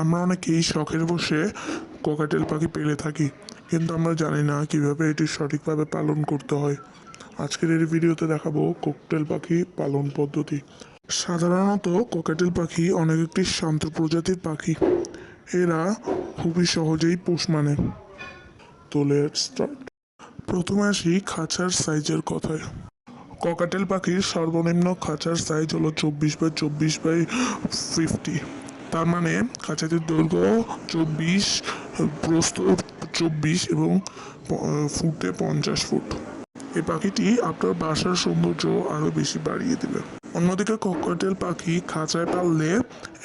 আমরা অনেকেই শখের বসে ককাটেল পাখি পেলে থাকি, কিন্তু আমরা জানি না কিভাবে এটি সঠিকভাবে পালন করতে হয়। আজকের এই ভিডিওতে দেখাবো ককটেল পাখি পালন পদ্ধতি। সাধারণত ককাটেল পাখি অনেক একটি শান্ত প্রজাতির পাখি। এরা খুবই সহজেই পোষ মানে। তো লেটস স্টার্ট। প্রথমে আসি খাঁচার সাইজের কথায়। ককাটেল পাখির সর্বনিম্ন খাঁচার সাইজ হলো 24x24x50। তার মানে খাঁচাটির দৈর্ঘ্য 24, প্রস্থ 24 এবং ফুটে 50 ফুট। এই পাখিটি আপনার বাসার সৌন্দর্য আরও বেশি বাড়িয়ে দেবে। অন্যদিকে ককাটেল পাখি খাঁচায় পাললে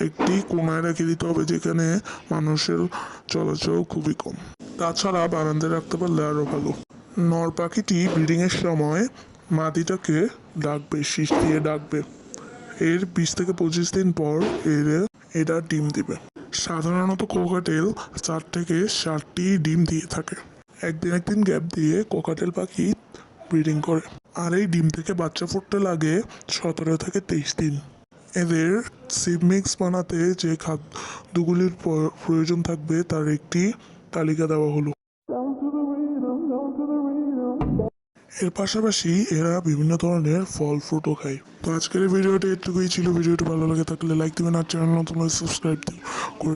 একটি কোনায় রেখে দিতে হবে, যেখানে মানুষের চলাচল খুবই কম। তাছাড়া বারান্দায় রাখতে পারলে আরও ভালো। নর পাখিটি ব্রিডিংয়ের সময় মাদিটাকে ডাকবে, শীষ দিয়ে ডাকবে। এর 20 থেকে 25 দিন পর এরা ডিম দিবে। সাধারণত কোকাটেল 4 থেকে 7টি ডিম দিয়ে থাকে। একদিন গ্যাপ দিয়ে কোকাটেল পাখি ব্রিডিং করে, আর এই ডিম থেকে বাচ্চা ফুটতে লাগে 17 থেকে 23 দিন। এদের সিড মিক্স বানাতে যে খাদ্যগুলির প্রয়োজন থাকবে তার একটি তালিকা দেওয়া হলো। এর পাশাপাশি এরা বিভিন্ন ধরনের ফল ফ্রুটও খায়। তো আজকের ভিডিওটি এটুকুই ছিল। ভিডিওটি ভালো লাগে থাকলে লাইক দিবেন, আর চ্যানেল নতুন হলে সাবস্ক্রাইব দিন।